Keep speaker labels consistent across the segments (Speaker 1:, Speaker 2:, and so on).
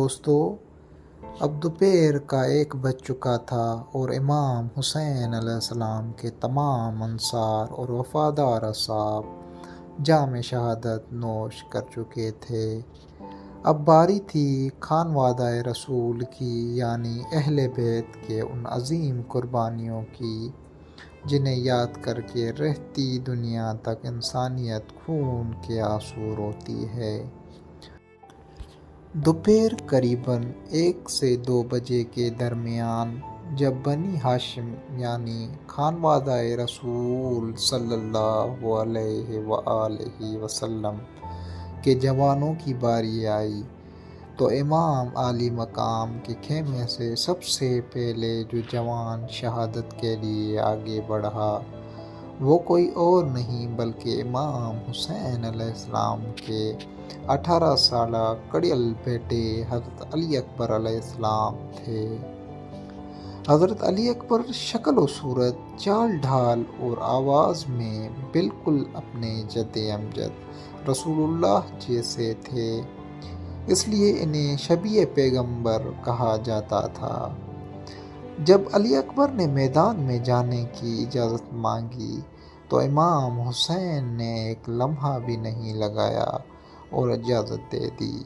Speaker 1: دوستو، اب دوپہر کا 1 بج چکا تھا اور امام حسین علیہ السلام کے تمام انصار اور وفادار اصحاب جام شہادت نوش کر چکے تھے۔ اب باری تھی خانوادہ رسول کی، یعنی اہل بیت کے ان عظیم قربانیوں کی جنہیں یاد کر کے رہتی دنیا تک انسانیت خون کے آنسو روتی ہے۔ دوپہر قریباً 1 سے 2 بجے کے درمیان جب بنی ہاشم یعنی خانوادہ رسول صلی اللہ علیہ وآلہ وسلم کے جوانوں کی باری آئی تو امام عالی مقام کے خیمے سے سب سے پہلے جو جوان شہادت کے لیے آگے بڑھا وہ کوئی اور نہیں بلکہ امام حسین علیہ السلام کے 18 سالہ کڑیل بیٹے حضرت علی اکبر علیہ السلام تھے۔ حضرت علی اکبر شکل و صورت، چال ڈھال اور آواز میں بالکل اپنے جد امجد رسول اللہ جیسے تھے، اس لیے انہیں شبیہ پیغمبر کہا جاتا تھا۔ جب علی اکبر نے میدان میں جانے کی اجازت مانگی تو امام حسین نے ایک لمحہ بھی نہیں لگایا اور اجازت دے دی،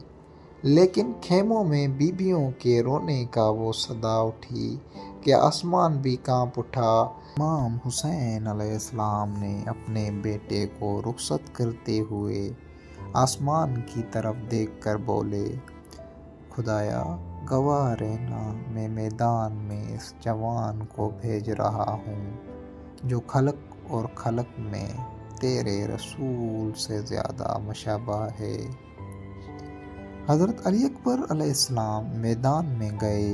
Speaker 1: لیکن خیموں میں بیویوں کے رونے کا وہ صدا اٹھی کہ آسمان بھی کانپ اٹھا۔ امام حسین علیہ السلام نے اپنے بیٹے کو رخصت کرتے ہوئے آسمان کی طرف دیکھ کر بولے، خدایا گواہ رہنا، میں میدان میں اس جوان کو بھیج رہا ہوں جو خلق اور خلق میں تیرے رسول سے زیادہ مشابہ ہے۔ حضرت علی اکبر علیہ السلام میدان میں گئے،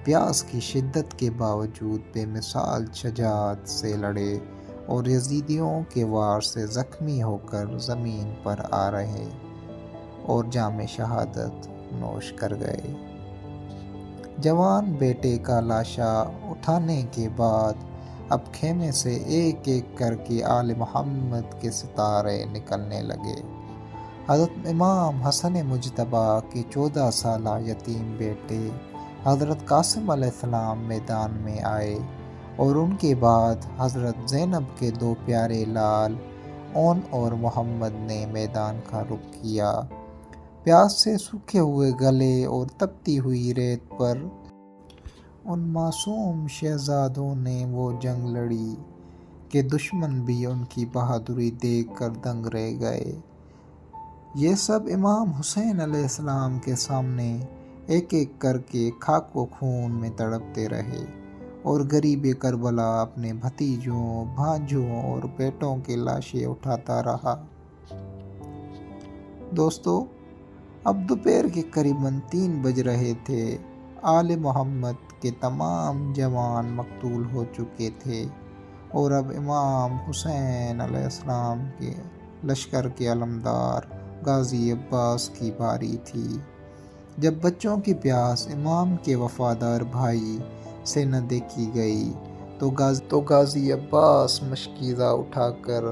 Speaker 1: پیاس کی شدت کے باوجود بے مثال شجاعت سے لڑے اور یزیدیوں کے وار سے زخمی ہو کر زمین پر آ رہے اور جام شہادت نوش کر گئے۔ جوان بیٹے کا لاشا اٹھانے کے بعد اب خیمے سے ایک ایک کر کے آل محمد کے ستارے نکلنے لگے۔ حضرت امام حسن مجتبیٰ کے 14 سالہ یتیم بیٹے حضرت قاسم علیہ السلام میدان میں آئے اور ان کے بعد حضرت زینب کے 2 پیارے لال اون اور محمد نے میدان کا رخ کیا۔ پیاس سے سوکھے ہوئے گلے اور تپتی ہوئی ریت پر ان معصوم شہزادوں نے وہ جنگ لڑی کہ دشمن بھی ان کی بہادری دیکھ کر دنگ رہ گئے۔ یہ سب امام حسین علیہ السلام کے سامنے ایک ایک کر کے خاک و خون میں تڑپتے رہے اور غریب کربلا اپنے بھتیجوں، بھانجوں اور بیٹوں کی لاشیں اٹھاتا رہا۔ دوستو، اب دوپہر کے قریباً 3 بج رہے تھے۔ آل محمد کے تمام جوان مقتول ہو چکے تھے اور اب امام حسین علیہ السلام کے لشکر کے علمدار غازی عباس کی باری تھی۔ جب بچوں کی پیاس امام کے وفادار بھائی سے نہ دیکھی گئی تو غازی عباس مشکیزہ اٹھا کر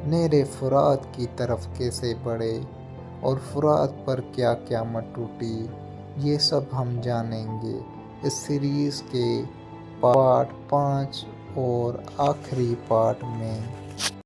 Speaker 1: نہر فرات کی طرف کیسے بڑھے اور فرات پر کیا قیامت ٹوٹی، یہ سب ہم جانیں گے اس سیریز کے پارٹ 5 اور آخری پارٹ میں۔